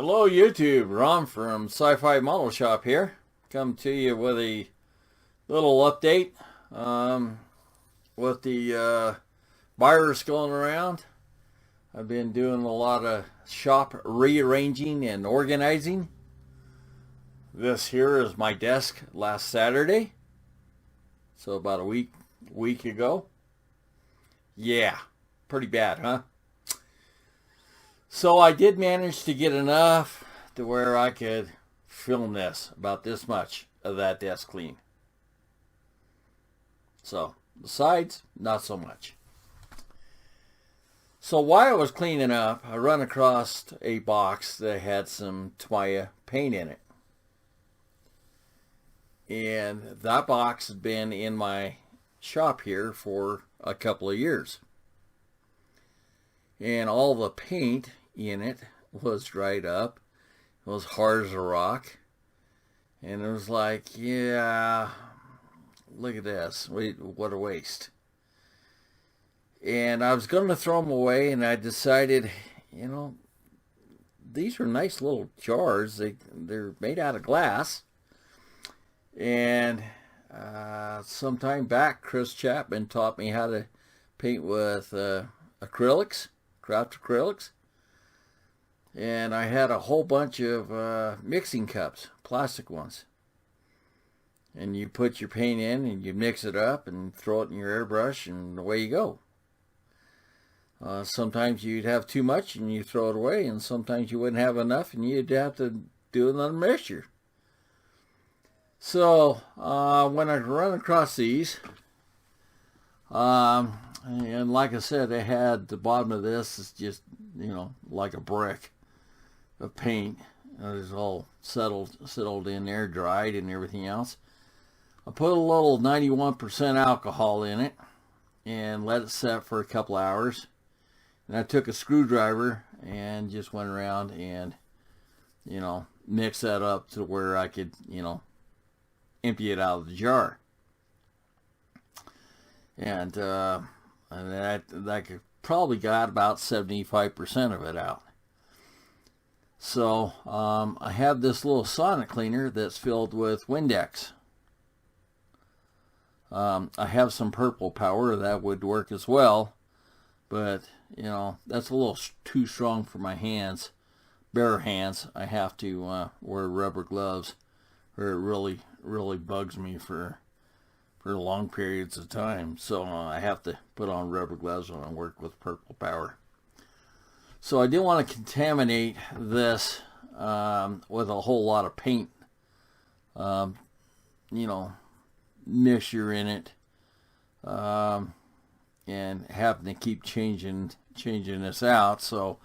Hello YouTube, Ron from Sci-Fi Model Shop here. Come to you with a little update with the virus going around. I've been doing a lot of shop rearranging and organizing. This here is my desk last Saturday, so about a week ago. Yeah, pretty bad, huh? So I did manage to get enough to where I could film this, about this much of that desk clean. So the sides, not so much. So while I was cleaning up, I run across a box that had some tamiya paint in it. And that box had been in my shop here for a couple of years. And all the paint in it was dried up. It was hard as a rock. And it was like, yeah, look at this. What a waste. And I was going to throw them away, and I decided, you know, these are nice little jars. They're made out of glass. And some time back, Chris Chapman taught me how to paint with acrylics, craft acrylics. And I had a whole bunch of mixing cups, plastic ones. And you put your paint in and you mix it up and throw it in your airbrush and away you go. Sometimes you'd have too much and you throw it away, and sometimes you wouldn't have enough and you'd have to do another mixture. So when I run across these, and like I said, they had the bottom of this is just, you know, like a brick of paint. It was all settled in there, dried and everything else. I put a little 91% alcohol in it and let it set for a couple hours. And I took a screwdriver and just went around and, you know, mix that up to where I could, you know, empty it out of the jar. And that could probably got about 75% of it out. So I have this little sonic cleaner that's filled with Windex. I have some purple power that would work as well, but you know, that's a little too strong for my hands, bare hands. I have to wear rubber gloves, or it really bugs me for long periods of time. So I have to put on rubber gloves when I work with purple power. So I didn't want to contaminate this with a whole lot of paint, you know, mixture in it, and having to keep changing this out. So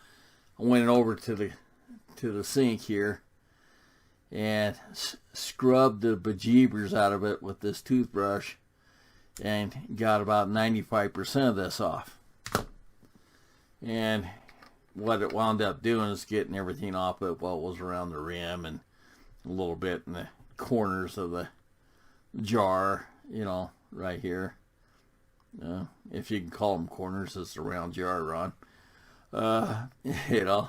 I went over to the sink here and scrubbed the bejeebers out of it with this toothbrush and got about 95% of this off. And what it wound up doing is getting everything off of what was around the rim and a little bit in the corners of the jar, you know, right here. If you can call them corners, it's a round jar, Ron. You know,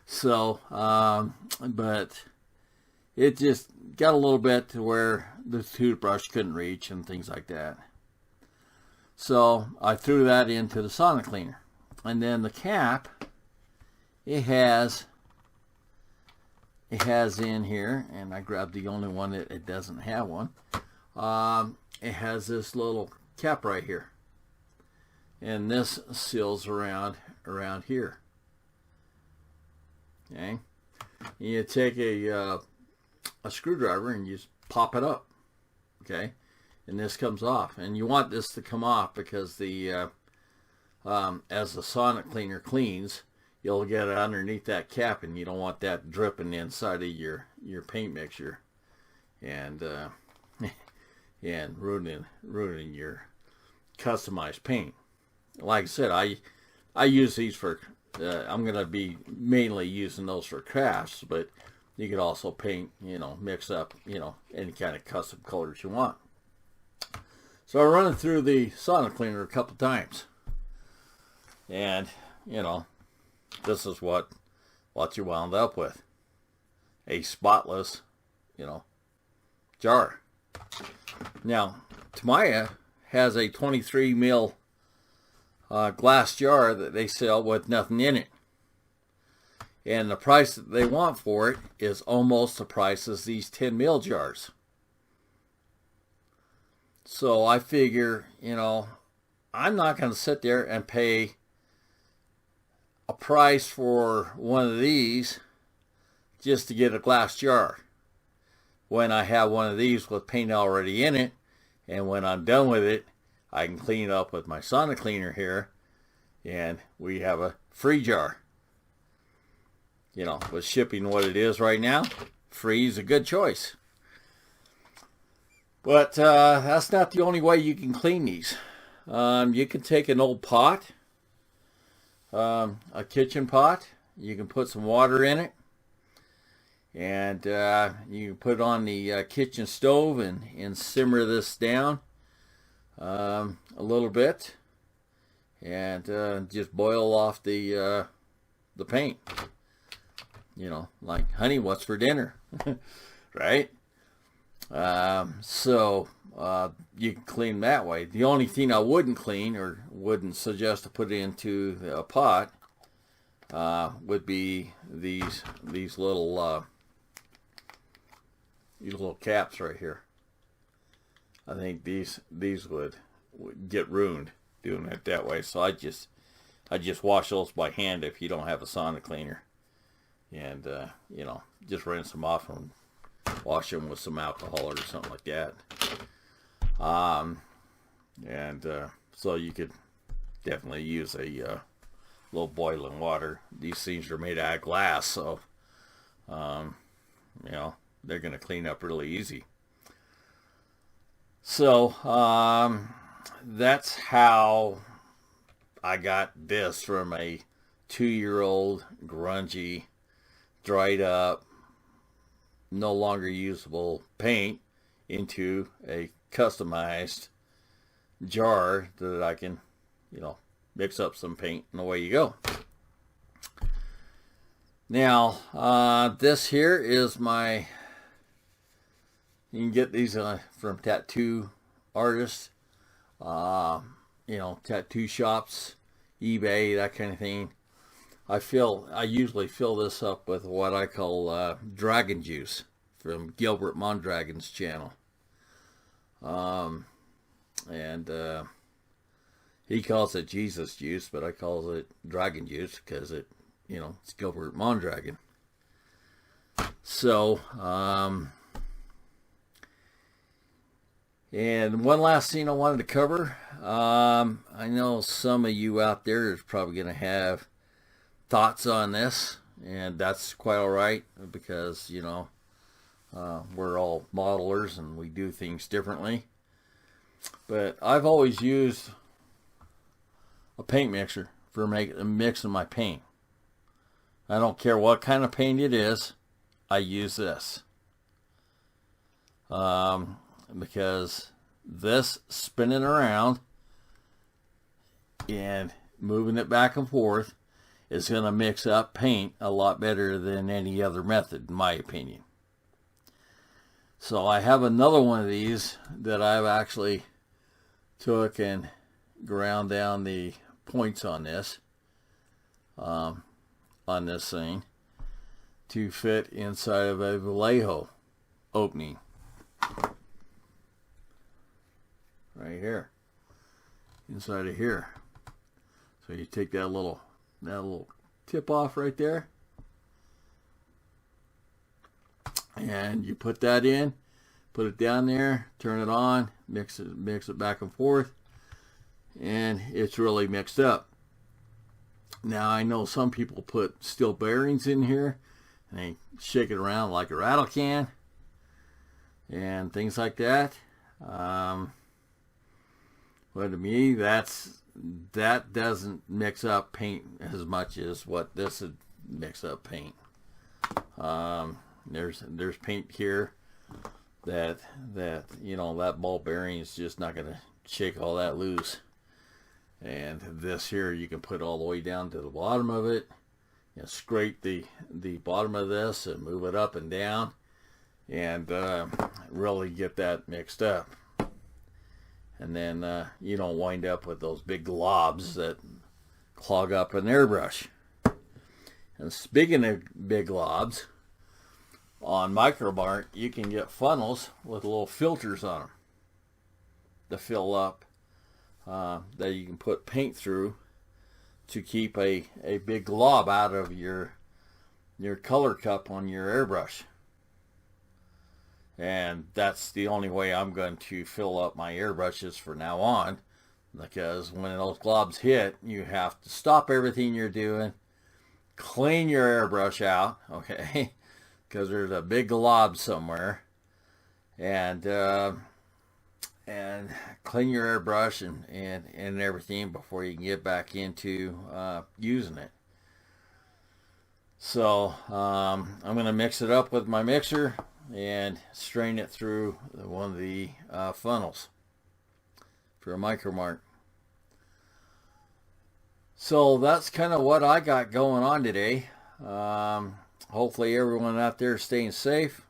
so, but it just got a little bit to where the toothbrush couldn't reach and things like that. So I threw that into the sonic cleaner. And then the cap, it has in here, and I grabbed the only one that it doesn't have one. It has this little cap right here. And this seals around here. Okay. You take a screwdriver and you just pop it up. Okay. And this comes off. And you want this to come off because the as the sonic cleaner cleans, you'll get it underneath that cap, and you don't want that dripping inside of your paint mixture and and ruining your customized paint. Like I said, I use these for I'm gonna be mainly using those for crafts, but you could also paint, you know, mix up, you know, any kind of custom colors you want. So I run it through the sonic cleaner a couple times, and you know, this is what you wound up with. a spotless, you know, jar. Now, Tamiya has a 23 mil glass jar that they sell with nothing in it. And the price that they want for it is almost the price as these 10 mil jars. So I figure, you know, I'm not going to sit there and pay a price for one of these just to get a glass jar when I have one of these with paint already in it, and when I'm done with it, I can clean it up with my Sonic cleaner here, and we have a free jar. You know, with shipping what it is right now, free is a good choice. But that's not the only way you can clean these. You can take an old pot, a kitchen pot, you can put some water in it, and you can put it on the kitchen stove and simmer this down a little bit, and just boil off the paint. You know, like, honey, what's for dinner? Right? So you can clean that way. The only thing I wouldn't clean or wouldn't suggest to put into a pot would be these little caps right here. I think these would get ruined doing it that way. So I just wash those by hand if you don't have a Sonic cleaner. And, you know, just rinse them off and wash them with some alcohol or something like that. So you could definitely use a little boiling water. These things are made out of glass, so, you know, they're going to clean up really easy. So, that's how I got this from a 2-year-old grungy, dried up, no longer usable paint into a customized jar that I can, you know, mix up some paint and away you go. Now, this here is my, you can get these from tattoo artists, you know, tattoo shops, eBay, that kind of thing. I usually fill this up with what I call dragon juice from Gilbert Mondragon's channel. He calls it Jesus juice, but I call it dragon juice because it, you know, it's Gilbert Mondragon. So, and one last thing I wanted to cover. I know some of you out there is probably going to have thoughts on this, and that's quite all right, because, you know, we're all modelers and we do things differently. But I've always used a paint mixer for mixing my paint. I don't care what kind of paint it is, I use this. Because this spinning around and moving it back and forth is going to mix up paint a lot better than any other method, in my opinion. So I have another one of these that I've actually took and ground down the points on this thing to fit inside of a Vallejo opening right here, inside of here. So you take that little tip off right there, and you put that in, put it down there, turn it on, mix it back and forth, and it's really mixed up. Now I know some people put steel bearings in here and they shake it around like a rattle can and things like that. But to me, that doesn't mix up paint as much as what this would mix up paint. There's paint here that you know, that ball bearing is just not going to shake all that loose. And this here, you can put all the way down to the bottom of it scrape the bottom of this and move it up and down, and really get that mixed up. And then you don't wind up with those big globs that clog up an airbrush. And speaking of big globs, on Micromart you can get funnels with little filters on them to fill up, that you can put paint through to keep a big glob out of your color cup on your airbrush. And that's the only way I'm going to fill up my airbrushes for now on, because when those globs hit, you have to stop everything you're doing, clean your airbrush out, okay, because there's a big glob somewhere, and clean your airbrush and everything before you can get back into using it. So I'm going to mix it up with my mixer and strain it through one of the funnels for a Micromart. So that's kind of what I got going on today. Hopefully everyone out there is staying safe,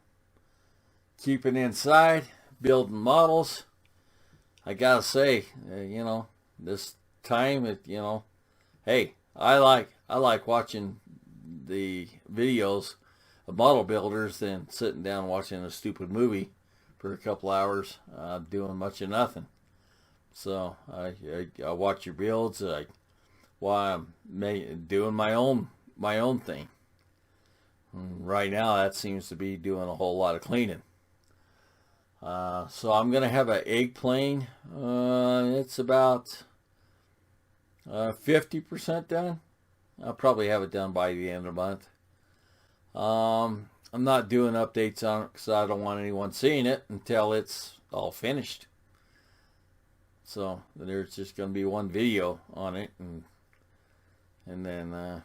keeping inside, building models. I gotta say, this time, hey, I like watching the videos of model builders than sitting down watching a stupid movie for a couple hours, doing much of nothing. So I watch your builds while I'm doing my own thing. Right now, that seems to be doing a whole lot of cleaning. So I'm gonna have an egg plane. It's about 50% done. I'll probably have it done by the end of the month. I'm not doing updates on it because I don't want anyone seeing it until it's all finished. So there's just going to be one video on it, and then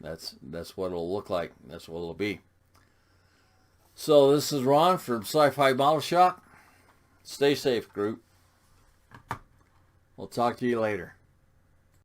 that's what it'll look like. That's what it'll be. So this is Ron from Sci-Fi Model Shop. Stay safe, group. We'll talk to you later.